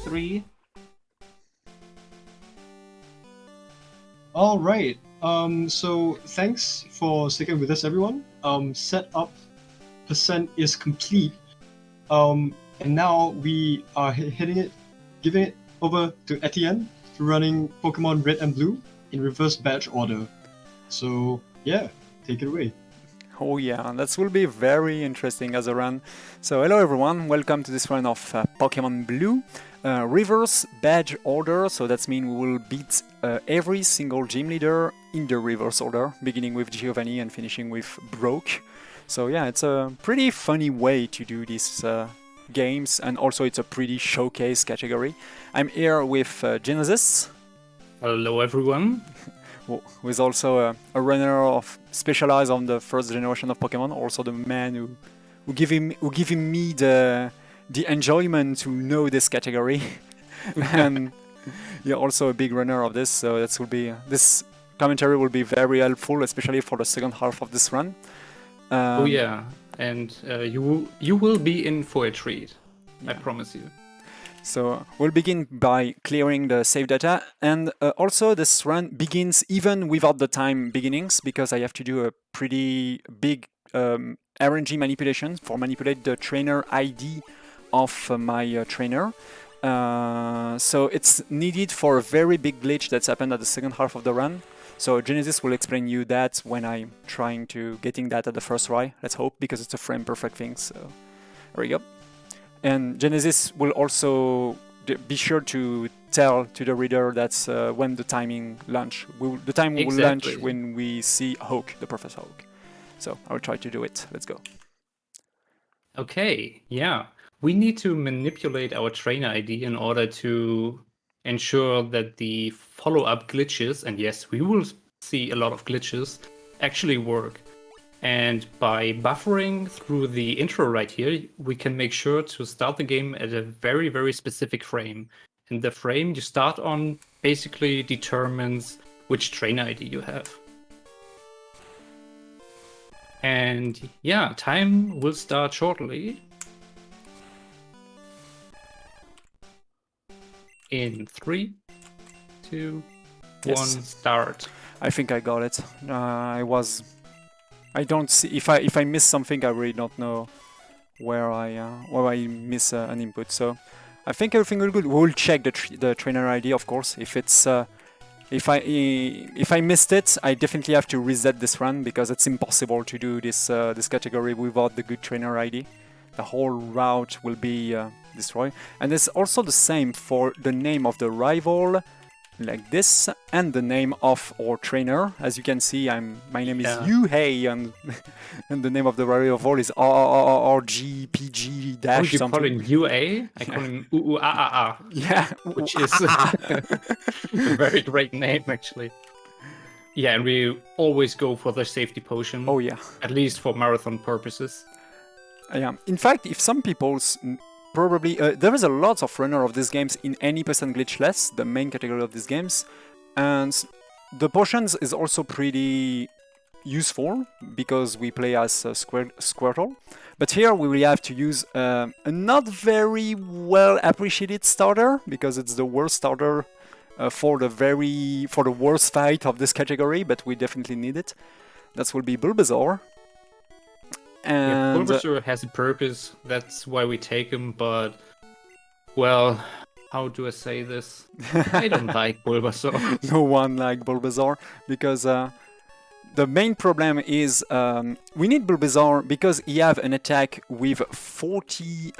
3. All right. So thanks for sticking with us, everyone. Setup percent is complete. And now we are giving it over to Etienne, running Pokemon Red and Blue in reverse batch order. So yeah, take it away. Oh yeah, that will be very interesting as a run. So hello everyone, welcome to this run of Pokemon Blue. Reverse badge order, so that means we will beat every single gym leader in the reverse order, beginning with Giovanni and finishing with Broke. So yeah, it's a pretty funny way to do these games, and also it's a pretty showcase category. I'm here with Genesis. Hello everyone. Who is also a runner of specialized on the first generation of Pokemon, also the man who giving me the enjoyment to know this category. And you're also a big runner of this, so this commentary will be very helpful, especially for the second half of this run. Oh yeah, and you will be in for a treat. Yeah. I promise you. So we'll begin by clearing the save data, and also this run begins even without the time beginnings, because I have to do a pretty big RNG manipulation for manipulate the trainer ID of my trainer. So it's needed for a very big glitch that's happened at the second half of the run. So Genesis will explain you that when I'm trying to getting that at the first try, let's hope, because it's a frame perfect thing. So there we go. And Genesis will also be sure to tell to the reader that's when the timing launch. The time will launch when we see Hawk, the Professor Hawk. So I will try to do it. Let's go. Okay, yeah. We need to manipulate our trainer ID in order to ensure that the follow-up glitches, and yes, we will see a lot of glitches, actually work. And by buffering through the intro right here, we can make sure to start the game at a very, very specific frame. And the frame you start on basically determines which trainer ID you have. And yeah, time will start shortly. In 3, 2, 1, start. I think I got it. I don't see if I miss something. I really don't know where I miss an input. So I think everything will good. We'll check the trainer ID, of course. If it's if I missed it, I definitely have to reset this run, because it's impossible to do this this category without the good trainer ID. The whole route will be destroyed. And it's also the same for the name of the rival, like this, and the name of our trainer. As you can see, my name is Yuhei, and the name of the rival is RGPG dash something. You call him UA? I call him UAAA. Yeah, which is a very great name, actually. Yeah, and we always go for the safety potion. Oh yeah, at least for marathon purposes. Yeah. In fact, if some people's probably there is a lot of runner of these games in any percent glitchless, the main category of these games, and the potions is also pretty useful because we play as Squirtle. But here we will have to use a not very well appreciated starter, because it's the worst starter for the worst fight of this category, but we definitely need it. That will be Bulbasaur. And Bulbasaur has a purpose, that's why we take him, but, well, how do I say this? I don't like Bulbasaur. No one like Bulbasaur, because the main problem is we need Bulbasaur because he have an attack with 40...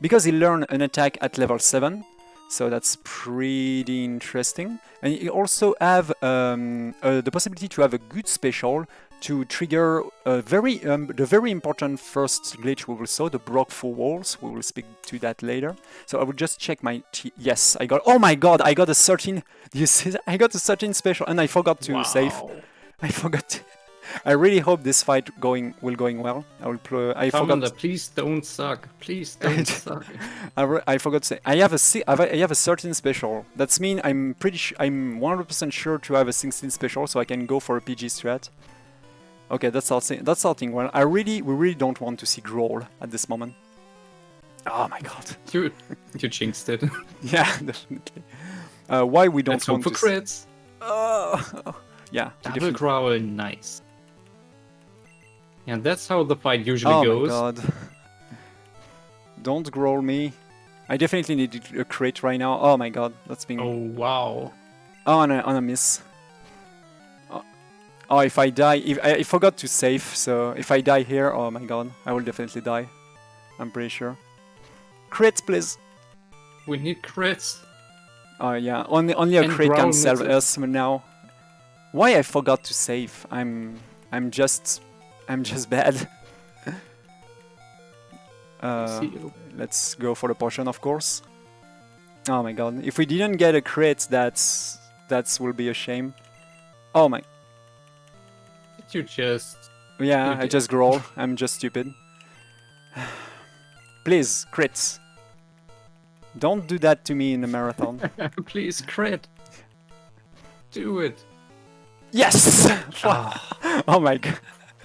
because he learned an attack at level 7, so that's pretty interesting. And he also have the possibility to have a good special to trigger the very important first glitch we will saw, the Brock 4 walls. We will speak to that later. So I will just check my... Yes, I got... Oh my god, I got a 13... Do you see that? I got a 13 special, and I forgot to save. I forgot... I really hope this fight will going well. I forgot... Please don't suck. Please don't suck. I forgot to say. I have a 13 special. That's mean I'm 100% sure to have a 16 special, so I can go for a PG strat. Okay, that's starting well. We really don't want to see Growl at this moment. Oh my god. You jinxed it. Yeah, definitely. Why we don't Let's hope want for to... crits. Yeah, we Double definitely... growl, nice. Yeah, that's how the fight usually Oh goes. my god. Don't growl me. I definitely need a crit right now. Oh my god, that's being... Oh wow. Oh, on a miss. Oh, if I die... I forgot to save, so if I die here, oh my god, I will definitely die. I'm pretty sure. Crit, please! We need crits. Oh yeah, only a And crit can growl save misses. us now. Why I forgot to save? I'm just bad. See you. Let's go for the potion, of course. Oh my god, if we didn't get a crit, that will be a shame. Oh my... Did you just... Yeah, You I did. just growl. I'm just stupid. Please, crits. Don't do that to me in a marathon. Please crit. Do it. Yes! Ah, Oh my god.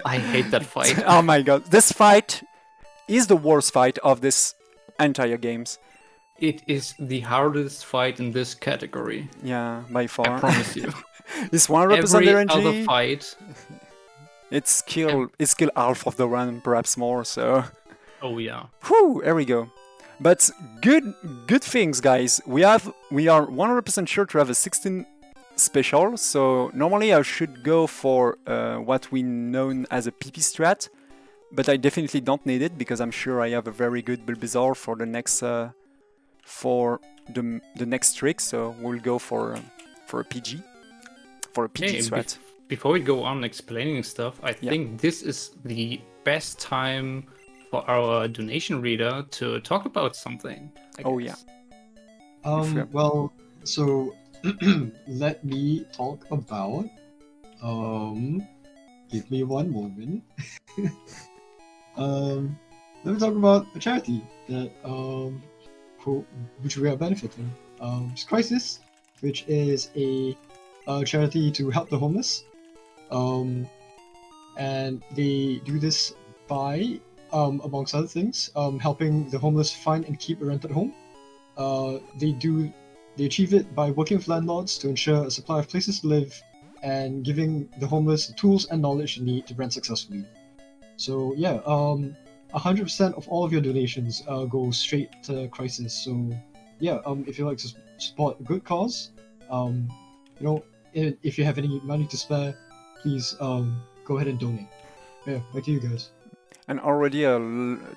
I hate that fight. Oh my god. This fight is the worst fight of this entire games. It is the hardest fight in this category. Yeah, by I far. promise you. It's 100% Every RNG. other fight. It's kill half of the run, perhaps more, so... Oh yeah. Whew, here we go. But good things, guys. We are 100% sure to have a 16 special, so normally I should go for what we known as a PP strat, but I definitely don't need it because I'm sure I have a very good Bulbasaur for the next next trick, so we'll go for a PG, for a PG Hey, strat. before we go on explaining stuff, I think this is the best time for our donation reader to talk about something. I Oh, guess. Fair. Well, so let me talk about. Give me one moment. Let me talk about a charity that which we are benefiting. It's Crisis, which is a charity to help the homeless. And they do this by, amongst other things, helping the homeless find and keep a rented home. They achieve it by working with landlords to ensure a supply of places to live and giving the homeless the tools and knowledge they need to rent successfully. So yeah, 100% of all of your donations go straight to Crisis. So yeah, if you like to support a good cause, if you have any money to spare, please go ahead and donate. Yeah, back to you guys. And already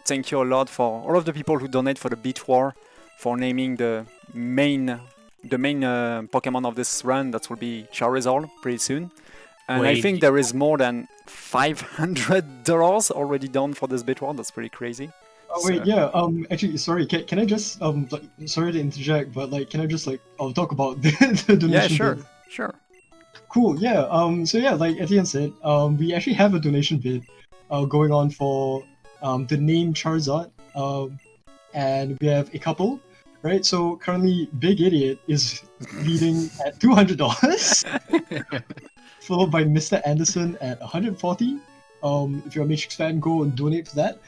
thank you a lot for all of the people who donate for the Beat War, for naming the main Pokemon of this run. That will be Charizard pretty soon. And I Wait. think there is more than $500 already done for this Beat War. That's pretty crazy. Oh wait, So- yeah. Actually, sorry. Can I just sorry to interject, but can I just talk about the donation? Yeah, sure, bid? sure. Cool. Yeah. So yeah, like Etienne said, we actually have a donation bid, going on for the name Charizard. And we have a couple, right? So currently, Big Idiot is leading at $200, followed by Mr. Anderson at 140. If you're a Matrix fan, go and donate for that.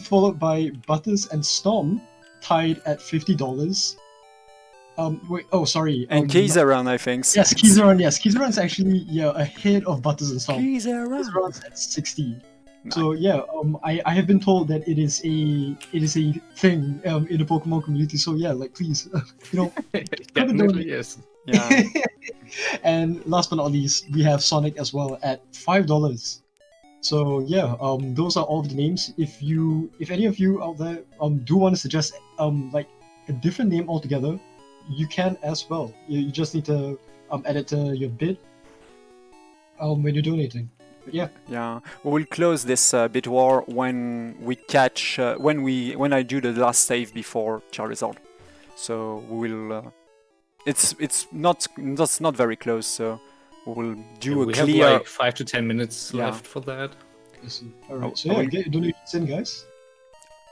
Followed by Butters and Storm, tied at $50. Wait, oh sorry. And Kaiseran, I think. Yes, Kizaran. Yes, Kizaran's actually ahead of Butters and Storm. Kaiseran. Kizaran's at 60. So yeah, I have been told that it is a thing in the Pokemon community. So yeah, please, Definitely is. Yeah. And last but not least, we have Sonic as well at $5. So yeah, those are all of the names. If any of you out there do want to suggest a different name altogether, you can as well. You just need to add it to your bid when you're donating. But yeah. Yeah, we will close this Bit War when we catch when I do the last save before Charizard. So we will. It's not very close. So we will do a we clear. have like 5 to 10 minutes Yeah. left for that. Alright, so yeah, get your donations in, guys.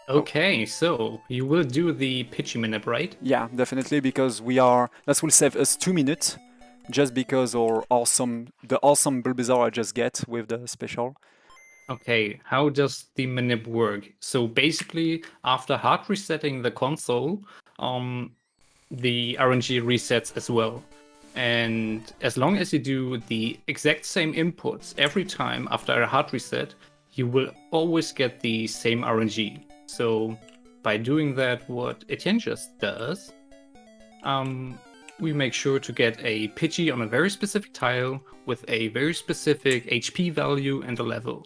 Okay, so you will do the pitchy minute, right? Yeah, definitely, because that will save us 2 minutes, just because the awesome Bulbasaur I just get with the special. Okay, how does the manip work? So basically, after hard resetting the console, the RNG resets as well. And as long as you do the exact same inputs every time after a hard reset, you will always get the same RNG. So by doing that, what Etienne just does, we make sure to get a Pidgey on a very specific tile with a very specific HP value and a level.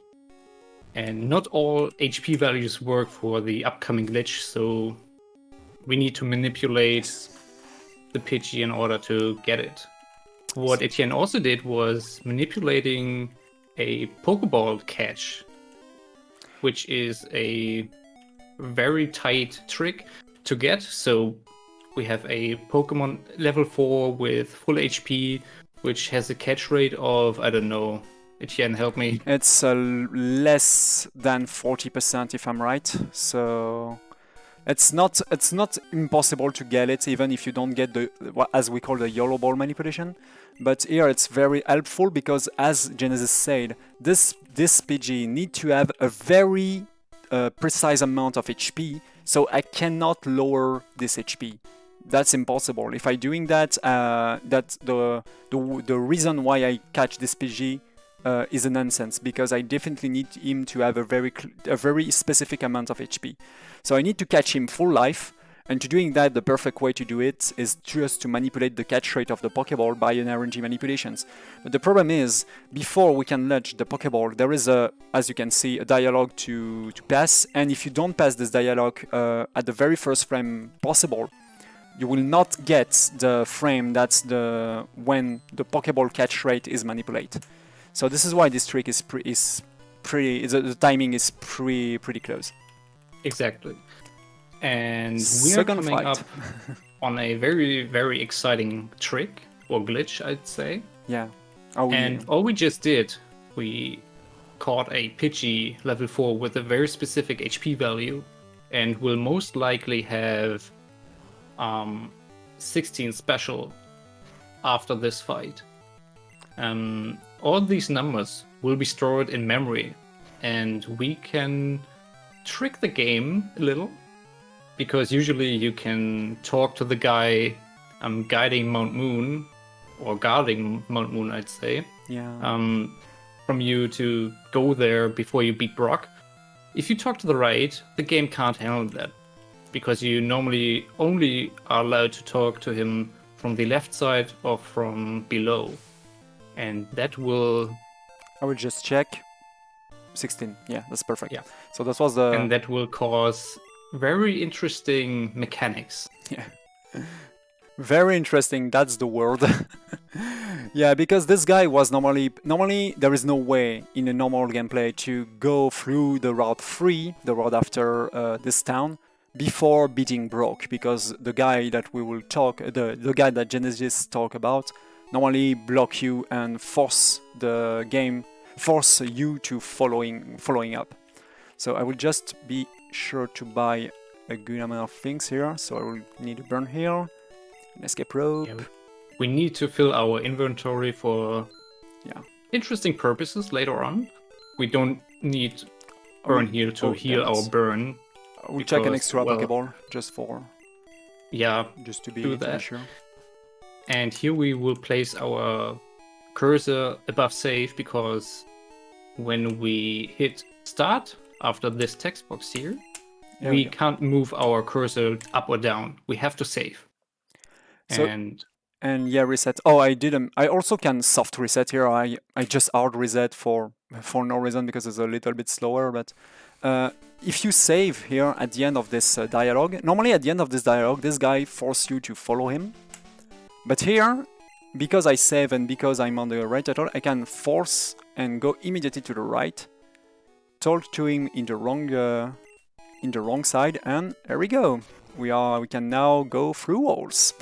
And not all HP values work for the upcoming glitch, so we need to manipulate the Pidgey in order to get it. What Etienne also did was manipulating a Pokeball catch, which is a very tight trick to get. So we have a Pokemon level 4 with full HP, which has a catch rate of, I don't know, Etienne, help me. It's less than 40% if I'm right. So it's not impossible to get it even if you don't get the what as we call the yellow ball manipulation. But here it's very helpful because, as Genesis said, this PG need to have a very precise amount of HP. So I cannot lower this HP. That's impossible. If I'm doing that, that's the reason why I catch this PG is a nonsense, because I definitely need him to have a very specific amount of HP. So I need to catch him full life, and to doing that, the perfect way to do it is just to manipulate the catch rate of the Pokeball by an RNG manipulations. But the problem is, before we can launch the Pokeball, there is as you can see, a dialogue to pass, and if you don't pass this dialogue at the very first frame possible, you will not get the frame that's when the Pokeball catch rate is manipulated. So this is why this trick is pretty. The timing is pretty close. Exactly. And we are coming up on a very exciting trick or glitch, I'd say. Yeah. All we just did, we caught a Pidgey level 4 with a very specific HP value, and will most likely have 16 special after this fight. All these numbers will be stored in memory, and we can trick the game a little, because usually you can talk to the guy guiding Mount Moon, or guarding Mount Moon, I'd say. Yeah. From you to go there before you beat Brock. If you talk to the right, the game can't handle that, because you normally only are allowed to talk to him from the left side or from below. And that will... I will just check. 16. Yeah, that's perfect. Yeah. So that was the... And that will cause very interesting mechanics. Yeah. Very interesting, that's the word. Yeah, because this guy was normally there is no way in a normal gameplay to go through the route 3, the route after this town, before beating Brock, because the guy that we will talk, the guy that Genesis talk about, normally block you and force you to following up. So I will just be sure to buy a good amount of things here. So I will need a burn here, an escape rope. Yeah, we need to fill our inventory for interesting purposes later on. We don't need burn here to heal our burn. We'll check an extra Pokeball just to be sure. And here we will place our cursor above save, because when we hit start after this text box here, we can't move our cursor up or down. We have to save. And yeah, reset. Oh, I also can soft reset here. I just hard reset for no reason, because it's a little bit slower. But if you save here at the end of this dialogue, normally at the end of this dialogue, this guy forces you to follow him. But here, because I save and because I'm on the right title, I can force and go immediately to the right, talk to him in the wrong side, and there we go. We can now go through walls.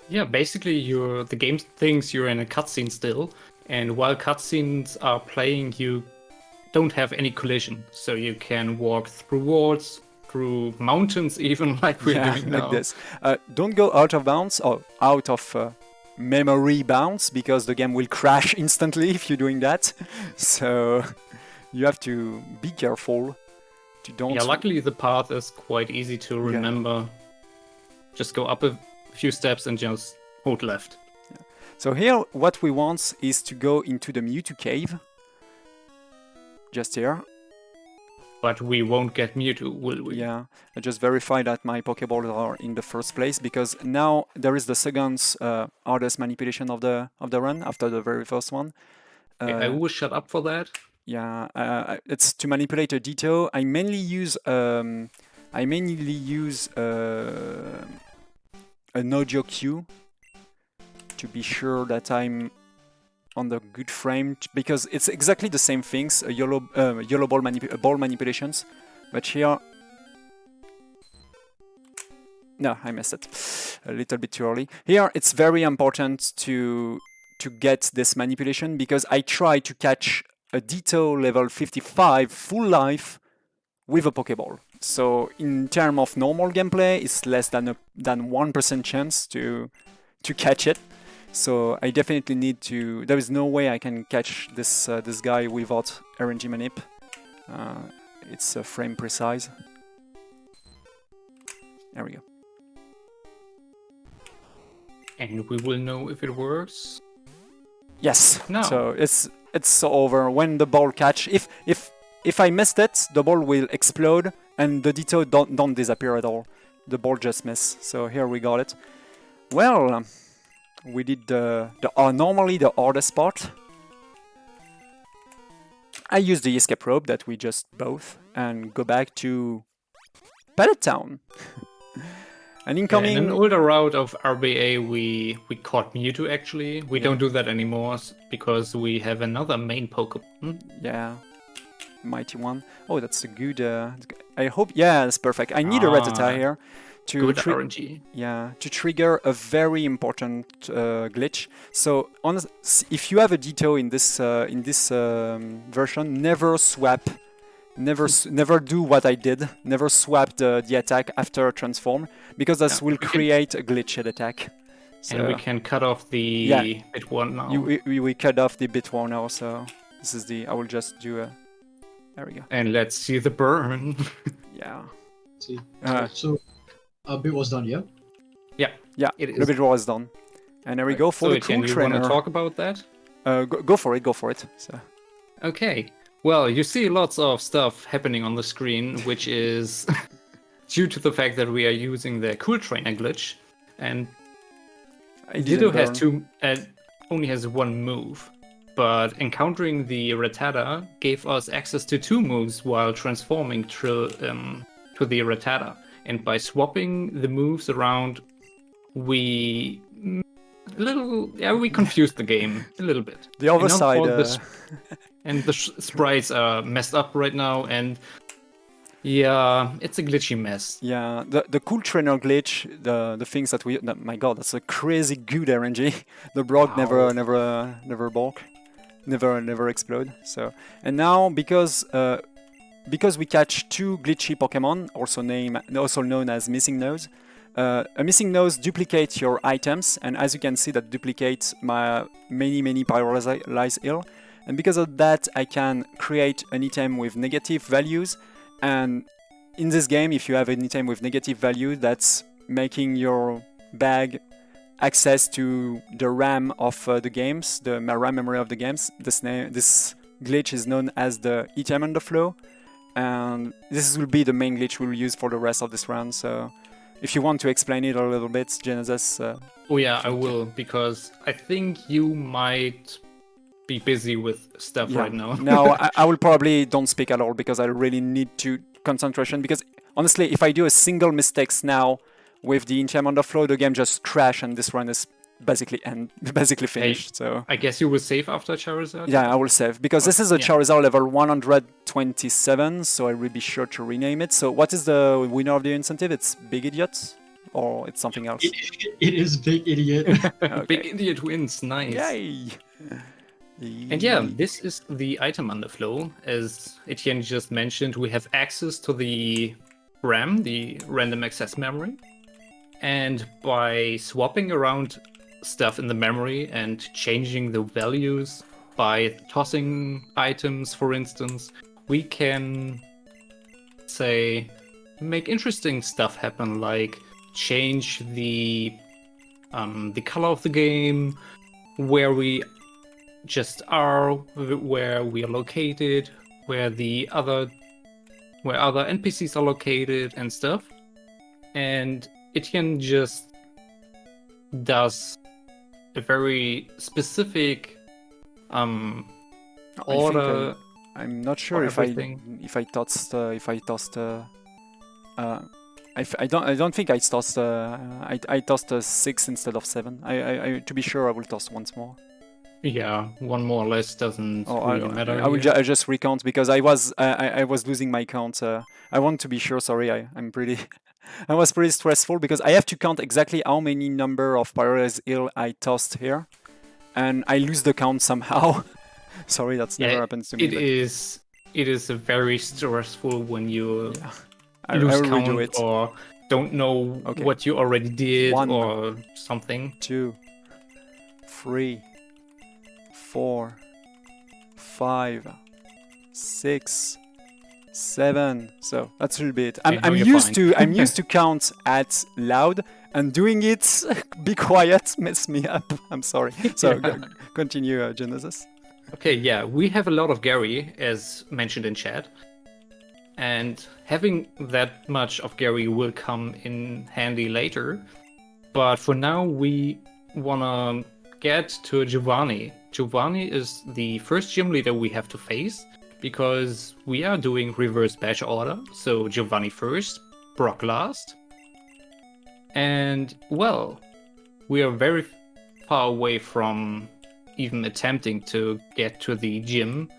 Yeah, basically the game thinks you're in a cutscene still, and while cutscenes are playing, you don't have any collision, so you can walk through walls, through mountains, even like we're doing now. Like this. Don't go out of bounds or out of memory bounds, because the game will crash instantly if you're doing that. So you have to be careful to don't. Yeah, luckily the path is quite easy to remember. Just go up a few steps and just hold left. So here, what we want is to go into the Mewtwo cave. Just here. But we won't get Mewtwo, will we? Yeah, I just verify that my Pokeballs are in the first place, because now there is the second hardest manipulation of the run after the very first one. I will shut up for that. Yeah, it's to manipulate a Ditto. I mainly use a Nojo Q to be sure that I'm on the good frame, because it's exactly the same things, yellow ball manipulations, but here... No, I missed it a little bit too early. Here it's very important to get this manipulation, because I try to catch a Ditto level 55 full life with a Pokeball. So in terms of normal gameplay, it's less than 1% chance to catch it. So I definitely need to... There is no way I can catch this guy without RNG manip. It's frame precise. There we go. And we will know if it works. Yes. No. So it's over when the ball catch. If I missed it, the ball will explode and the Ditto don't disappear at all. The ball just miss. So here we got it. Well, we did normally the hardest part. I use the escape rope that we just both and go back to Pallet Town. And incoming... in an older route of RBA, we caught Mewtwo actually. We don't do that anymore because we have another main Pokemon. Yeah, mighty one. Oh, that's a good... I hope... Yeah, that's perfect. I need a Rattata here. Good RNG. Yeah, to trigger a very important glitch. So, if you have a Ditto in this version, never swap. Never do what I did. Never swap the attack after transform, because this will create a glitched attack. So, and we can cut off the bit one now. We cut off the bit one now. So this is the... I will just do a... There we go. And let's see the burn. Yeah. See. So a bit was done, yeah? Yeah. The bit was done. And there we go for the cool AEtienne, trainer. You want to talk about that? Go for it. So. Okay. Well, you see lots of stuff happening on the screen, which is due to the fact that we are using the Cool Trainer glitch, and Ditto only has one move, but encountering the Rattata gave us access to 2 moves while transforming to the Rattata, and by swapping the moves around, we confused the game a little bit. The other side. And the sprites are messed up right now, and yeah, it's a glitchy mess. Yeah, the Cool Trainer glitch, the things that we... my god, that's a crazy good RNG. The Brock never bulk, never explode. So, and now because we catch 2 glitchy Pokemon, also known as missing nose. A missing nose duplicates your items, and as you can see, that duplicates my many Paralyze Heal. And because of that, I can create an item with negative values. And in this game, if you have an item with negative value, that's making your bag access to the RAM of the games, the RAM memory of the games. This glitch is known as the item underflow. And this will be the main glitch we'll use for the rest of this round. So if you want to explain it a little bit, Genesis. Oh yeah, I will, because I think you might be busy with stuff right now. No, I will probably don't speak at all, because I really need to concentration, because honestly, if I do a single mistakes now with the item underflow, the game just crash and this run is basically finished. Hey, so I guess you will save after Charizard? Yeah, I will save, because this is a Charizard level 127, so I will be sure to rename it. So what is the winner of the incentive? It's Big Idiot? Or it's something else? It is Big Idiot. Okay. Big Idiot wins, nice. Yay! And yeah, this is the item underflow. As AEtienne just mentioned, we have access to the RAM, the random access memory. And by swapping around stuff in the memory and changing the values, by tossing items, for instance, we can, say, make interesting stuff happen, like change the color of the game, where we just are, where we are located, where other NPCs are located and stuff. And Etienne just does a very specific order. I'm not sure if I tossed I don't think I tossed I tossed a 6 instead of 7. I to be sure I will toss once more. Yeah, one more or less doesn't really matter. I will just recount because I was losing my count. I want to be sure. Sorry, I'm pretty. I was pretty stressful because I have to count exactly how many number of Paradise Hill I tossed here, and I lose the count somehow. Sorry, that's never happens to me. It is very stressful when you I lose will count redo it. or don't know what you already did 1, or something. 2, 3, 4, 5, 6, 7. So that's a little bit. I'm used to count at loud, and doing it be quiet mess me up. I'm sorry. So continue, Genesis. Okay, yeah, we have a lot of Gary, as mentioned in chat. And having that much of Gary will come in handy later. But for now, we wanna get to Giovanni. Giovanni is the first gym leader we have to face, because we are doing reverse badge order. So Giovanni first, Brock last. And, well, we are very far away from even attempting to get to the gym.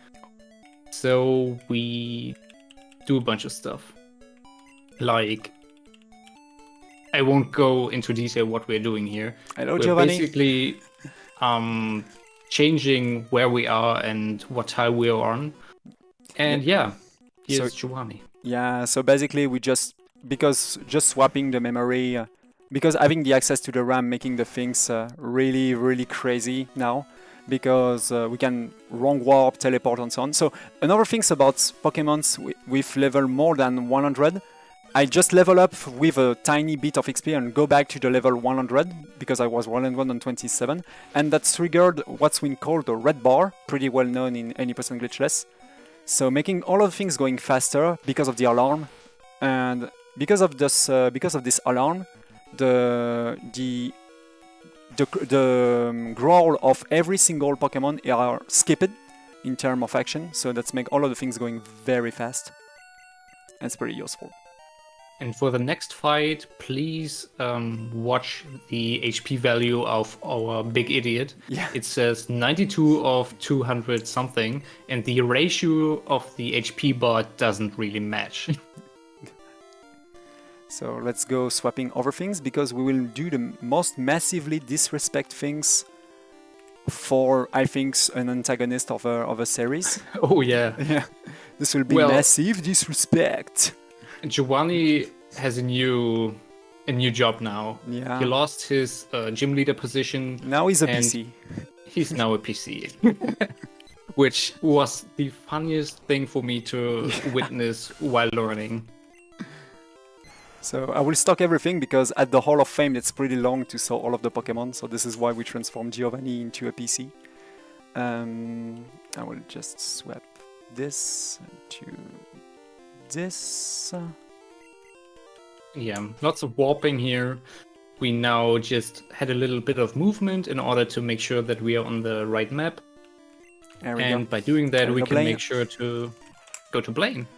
So we do a bunch of stuff. Like, I won't go into detail what we're doing here. Hello, Giovanni. Basically changing where we are and what tile we're on. And here's Giovanni. Yeah, so basically we just swapping the memory, because having the access to the RAM making the things really, really crazy now, because we can wrong warp, teleport, and so on. So another things about Pokemons with level more than 100, I just level up with a tiny bit of XP and go back to the level 100, because I was 127, and that's triggered what's been called a red bar, pretty well known in any percent glitchless. So making all of things going faster because of the alarm, and because of this alarm, the growl of every single Pokemon are skipped in terms of action, so that's make all of the things going very fast. That's pretty useful. And for the next fight, please watch the HP value of our big idiot. Yeah. It says 92 of 200 something, and the ratio of the HP bar doesn't really match. So let's go swapping over things, because we will do the most massively disrespect things for, I think, an antagonist of a series. Oh yeah. Yeah. This will be massive disrespect. Giovanni has a new job now. Yeah. He lost his gym leader position. Now he's a PC. He's now a PC. Which was the funniest thing for me to witness while learning. So I will stock everything, because at the Hall of Fame it's pretty long to saw all of the Pokemon, so this is why we transformed Giovanni into a PC. I will just swap this to this. Yeah, lots of warping here. We now just had a little bit of movement in order to make sure that we are on the right map. And by doing that, we can make sure to go to Blaine.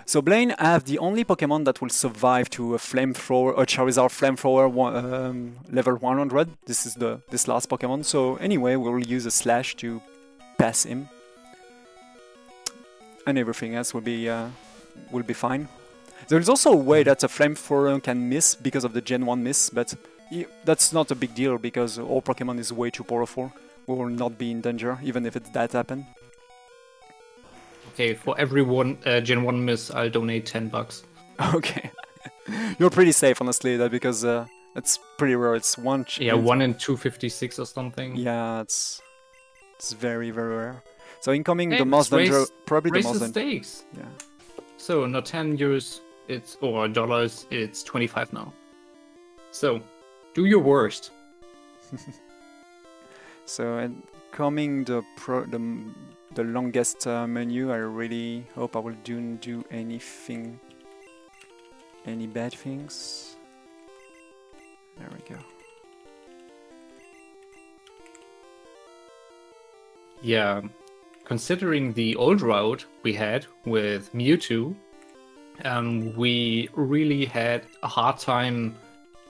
So Blaine, I have the only Pokemon that will survive to a Flamethrower, a Charizard Flamethrower level 100. This is this last Pokemon. So anyway, we'll use a Slash to pass him, and everything else will be fine. There is also a way that a Flamethrower can miss because of the Gen 1 miss, but that's not a big deal because all Pokemon is way too powerful. We will not be in danger, even if that happen. Okay, for every Gen 1 miss, I'll donate $10. Okay. You're pretty safe, honestly, because it's pretty rare. It's one... Yeah, 1 in 256 or something. Yeah, it's... It's very, very rare. So incoming, the Hey, most let's dangerous, probably the raise most the dangerous. stakes. Yeah. So not 10 euros, or dollars, it's 25 now. So, do your worst. So and coming the longest menu, I really hope I will do anything, any bad things. There we go. Yeah, considering the old route we had with Mewtwo, we really had a hard time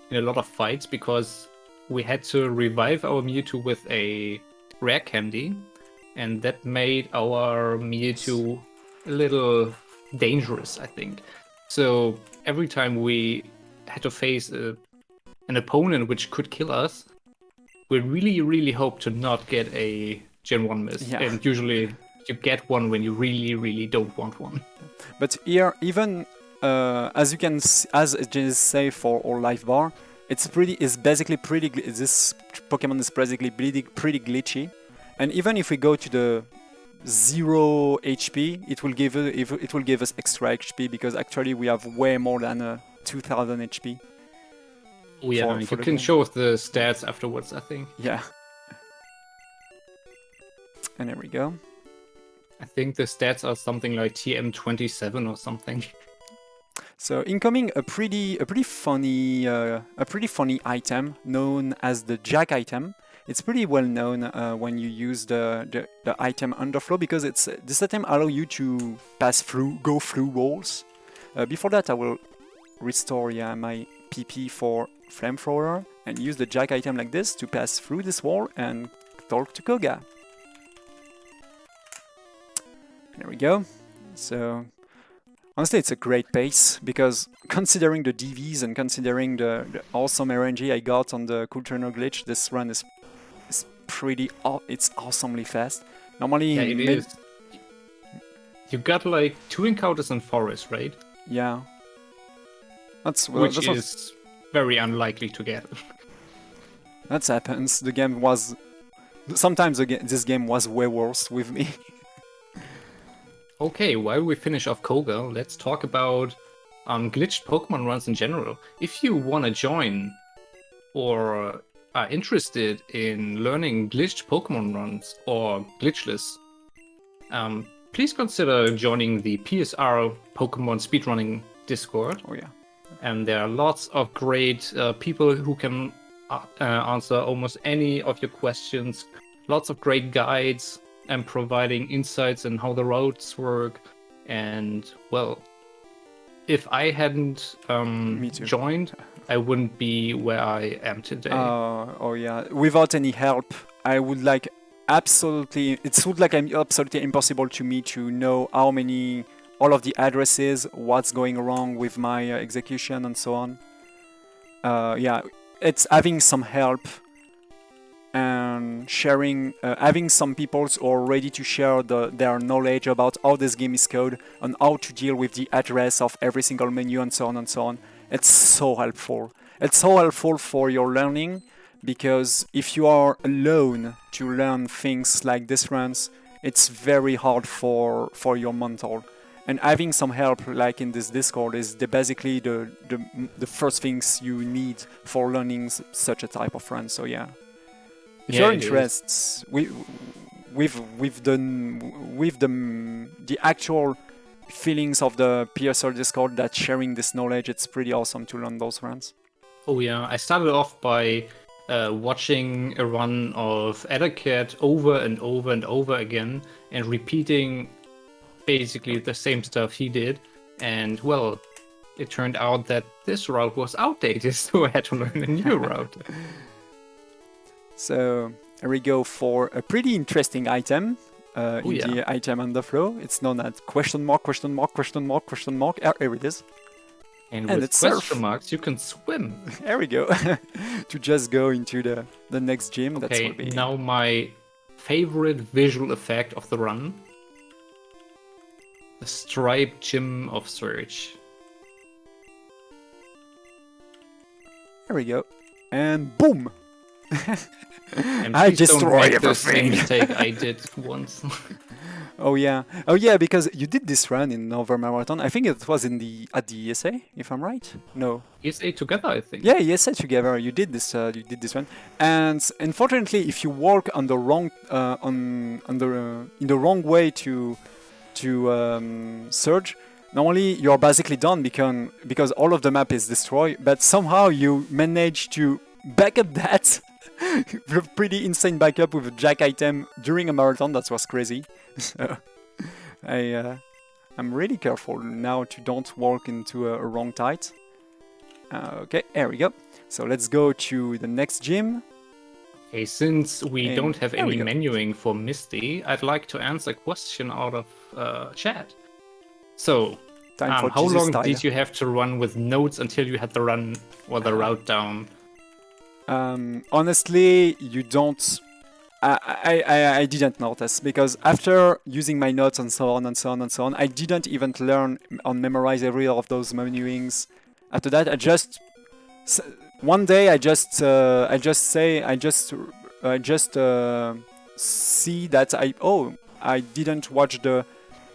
in a lot of fights because we had to revive our Mewtwo with a rare candy, and that made our Mewtwo a little dangerous, I think. So every time we had to face an opponent which could kill us, we really, really hope to not get a Gen 1 miss. Yeah. And usually you get one when you really, really don't want one. But here, even as you can, as Genesis say for all life bar, it's basically pretty. This Pokemon is basically pretty glitchy, and even if we go to the 0 HP, it will give us extra HP because actually we have way more than 2000 HP. Oh yeah, you can show us the stats afterwards, I think. Yeah. And there we go. I think the stats are something like TM27 or something. So incoming a pretty funny item known as the Jack item. It's pretty well known when you use the item Underflow because this item allows you to go through walls. Before that, I will restore my PP for Flamethrower and use the Jack item like this to pass through this wall and talk to Koga. There we go. So honestly, it's a great pace because considering the DVs and considering the awesome RNG I got on the Cool Turner glitch, this run is it's awesomely fast. Normally, yeah, it is. You got like 2 encounters in forest, right? Yeah. Which is very unlikely to get. That happens. The game was sometimes this game was way worse with me. Okay, while we finish off Koga, let's talk about glitched Pokemon runs in general. If you want to join or are interested in learning glitched Pokemon runs or glitchless, please consider joining the PSR Pokemon speedrunning Discord. Oh yeah. And there are lots of great people who can answer almost any of your questions. Lots of great guides and providing insights in how the routes work. And well, if I hadn't joined, I wouldn't be where I am today. Oh yeah. Without any help, I would like absolutely. It would like absolutely impossible to me to know all of the addresses, what's going wrong with my execution, and so on. Yeah, it's having some help and sharing, having some people who are ready to share their knowledge about how this game is coded and how to deal with the address of every single menu and so on and so on. It's so helpful. It's so helpful for your learning because if you are alone to learn things like this runs, it's very hard for your mental. And having some help, like in this Discord, is basically the first things you need for learning such a type of run. So yeah, if you're interested with the actual feelings of the PSR Discord that sharing this knowledge, it's pretty awesome to learn those runs. Oh yeah, I started off by watching a run of AEtienne over and over and over again and repeating basically the same stuff he did, and well, it turned out that this route was outdated, so I had to learn a new route. So here we go for a pretty interesting item the item Underflow. It's known as question mark. Here it is. And with it's question marks, you can swim. There we go. To just go into the next gym. Okay, that's what we... now my favorite visual effect of the run. The striped gym of Surge. There we go. And boom! And I please don't destroy make the same everything. mistake I did once. Oh yeah, because you did this run in Nova Marathon. I think it was at the ESA, if I'm right. No. ESA together, I think. Yeah, ESA together. You did this. You did this one. And unfortunately, if you walk on the wrong in the wrong way to surge, normally you're basically done because all of the map is destroyed. But somehow you manage to back up that pretty insane backup with a jack item during a marathon. That was crazy. So I'm really careful now to don't walk into a wrong tight. Okay, there we go. So let's go to the next gym. Okay, since we And don't have there we any go. menuing for Misty, I'd like to answer a question out of chat. So, Time for how Jesus long style. did you have to run with notes until you had the run or the route down? Honestly, you don't. I didn't notice because after using my notes and so on and so on and so on, I didn't even learn or memorize every of those menuings. After that, one day I just see that I didn't watch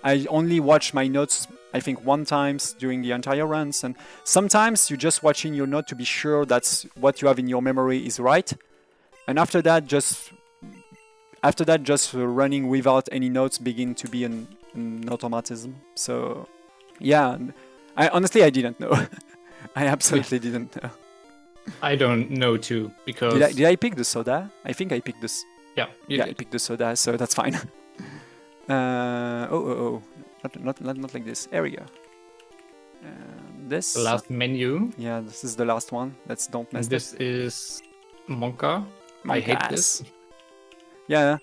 I only watch my notes I think one times during the entire runs, and sometimes you just watching your note to be sure that's what you have in your memory is right, and after that just running without any notes begin to be an automatism. So yeah, I didn't know. I absolutely didn't know. I don't know too, because... Did I pick the soda? I think I picked this. Yeah, you I did. picked the soda, so that's fine. Not like this. There we go. This. The last menu. Yeah, this is the last one. Let's don't mess And this is Monka. I hate this. Yeah.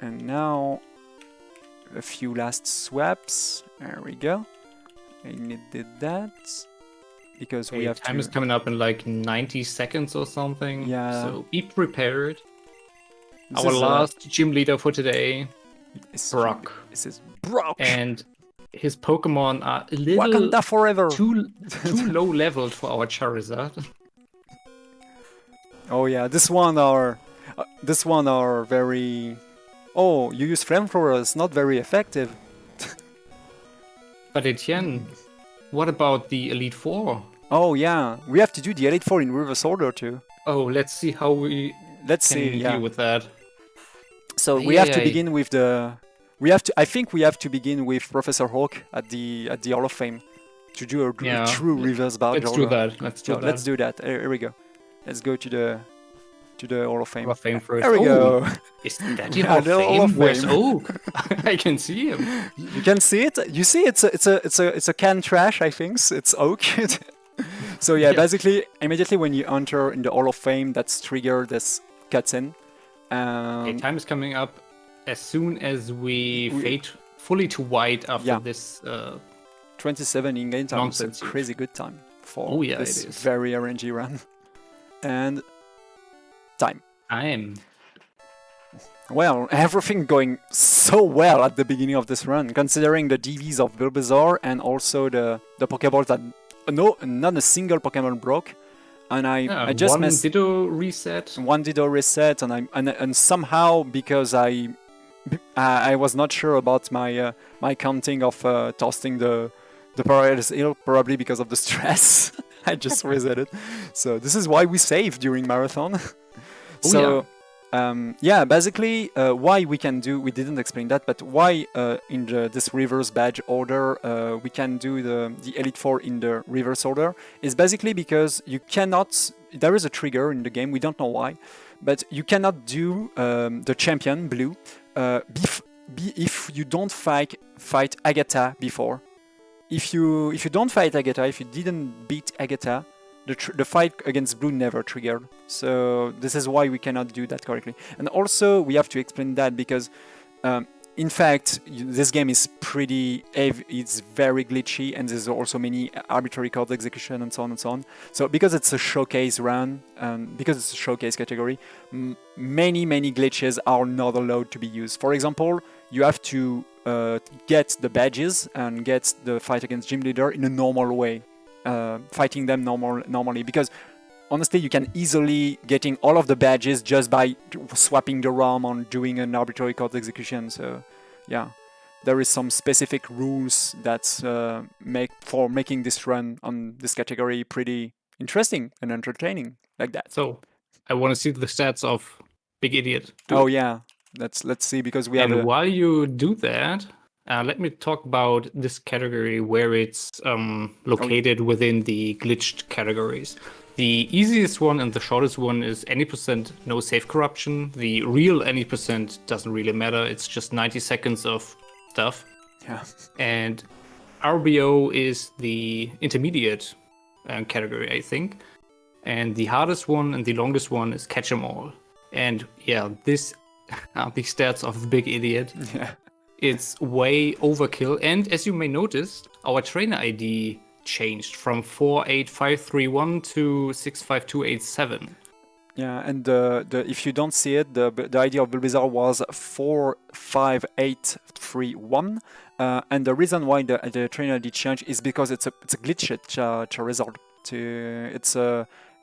And now a few last swaps. There we go. I did that because we Okay, have time to. is coming up in like 90 seconds or something. Yeah. So be prepared. This Our is, last gym leader for today, Brock. This is Brock. And his Pokemon are a little Wakanda forever. too low leveled for our Charizard. Oh yeah, this one are very. Oh, you use flamethrowers, not very effective. But Etienne, what about the Elite Four? Oh yeah, we have to do the Elite Four in reverse order too. Oh, let's see how we Let's can see. Yeah. deal with that. So we have to begin with the. I think we have to begin with Professor Hawk at the Hall of Fame to do a true reverse badge Let's order. do that. Let's do that. Let's do that. Here we go. Let's go to the Hall of Fame. Hall of Fame first. There we go. Is that the Yeah, Hall of the Hall Fame? of Where's Fame. Oak? I can see him. You can see it. You see it's a can trash. I think it's oak. So yeah, basically immediately when you enter in the Hall of Fame, that's triggered this cutscene. Okay, time is coming up as soon as we fade fully to white after this. 27 in-game time. It's a nonsense. crazy good time for this it is. very RNG run. And time. Well, everything going so well at the beginning of this run, considering the DVs of Bulbasaur and also the Pokeballs that not a single Pokemon broke, and I just one Ditto reset. One Ditto reset, and somehow because I was not sure about my my counting of tossing the Paradise Hill, probably because of the stress. I just reset it. So this is why we save during marathon. Basically, why we didn't explain that, but why in this reverse badge order we can do the Elite Four in the reverse order is basically because you cannot. There is a trigger in the game. We don't know why, but you cannot do the champion blue if you don't fight Agatha before. If you don't fight Agatha, if you didn't beat Agatha, the fight against blue never triggered. So this is why we cannot do that correctly. And also we have to explain that because in fact this game is it's very glitchy, and there's also many arbitrary card execution and so on and so on. So because it's a showcase run, because it's a showcase category, many glitches are not allowed to be used. For example, you have to get the badges and get the fight against gym leader in a normal way. Fighting them normally, because honestly, you can easily getting all of the badges just by swapping the ROM on doing an arbitrary code execution. So, yeah, there is some specific rules that making this run on this category pretty interesting and entertaining, like that. So, I want to see the stats of Big Idiot. Oh yeah, let's see, because we have And while you do that, let me talk about this category where it's located within the glitched categories. The easiest one and the shortest one is any percent no safe corruption. The real any percent doesn't really matter. It's just 90 seconds of stuff. Yeah. And RBO is the intermediate category, I think. And the hardest one and the longest one is catch 'em all. And yeah, this are the stats of Big Idiot. Yeah. It's way overkill. And as you may notice, our trainer ID changed from 48531 to 65287. Yeah, and if you don't see it, the ID of Bulbasaur was 45831, and the reason why the trainer ID changed is because it's a glitched result.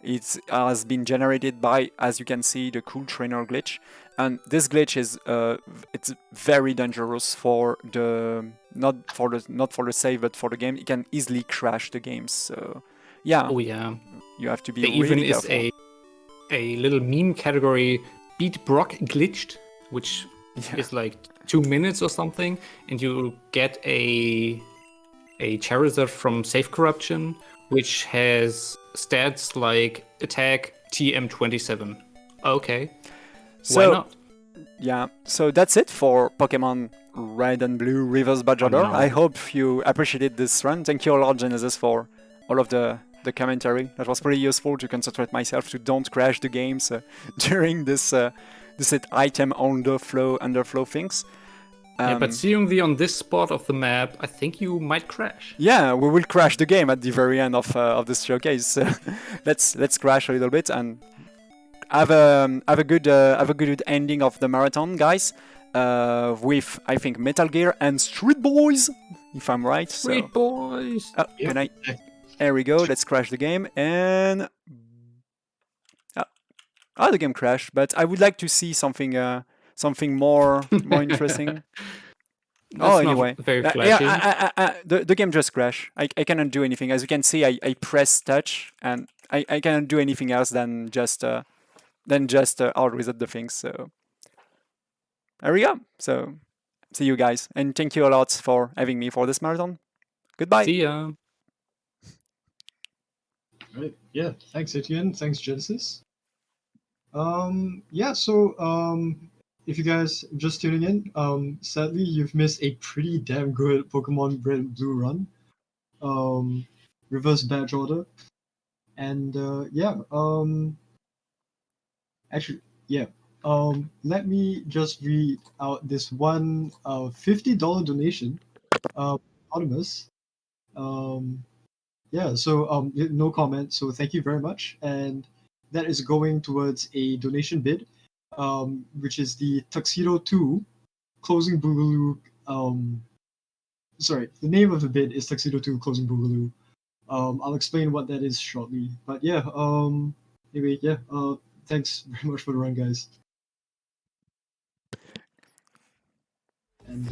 It has been generated by, as you can see, the cool trainer glitch, and this glitch is it's very dangerous for not for the save, but for the game. It can easily crash the games. So yeah, Oh yeah, you have to be there really even is careful. a little meme category, Beat Brock Glitched, which is like 2 minutes or something, and you get a Charizard from Safe Corruption, which has stats like attack TM27. Okay, why So not? yeah, so that's it for Pokemon Red and Blue Reverse Badge Order. no. I hope you appreciated this run. Thank you, Lord Genesis, for all of the commentary. That was pretty useful to concentrate myself to don't crash the games during this item underflow things. Yeah, but seeing thee on this spot of the map, I think you might crash. Yeah, we will crash the game at the very end of this showcase. Let's crash a little bit and have a good ending of the marathon, guys. With, I think, Metal Gear and Street Boys, if I'm right. Street Boys. Oh, Yep. can I? There we go. Let's crash the game, and the game crashed. But I would like to see something more interesting. That's Anyway, not very flashy. the game just crashed. I cannot do anything. As you can see, I press touch, and I cannot do anything else than just out reset the things. So there we go. So see you guys, and thank you a lot for having me for this marathon. Goodbye. See ya. Right. Yeah. Thanks, Etienne. Thanks, Genesis. Yeah. So, if you guys just tuning in, sadly you've missed a pretty damn good Pokemon Red and Blue run. Reverse badge order, and yeah. Actually, yeah. Let me just read out this one $50 donation. Anonymous. Yeah, so no comment. So thank you very much, and that is going towards a donation bid, which is the Tuxedo 2 Closing Boogaloo. Sorry, the name of the bid is Tuxedo 2 Closing Boogaloo. I'll explain what that is shortly. But yeah, anyway, yeah. Thanks very much for the run, guys. And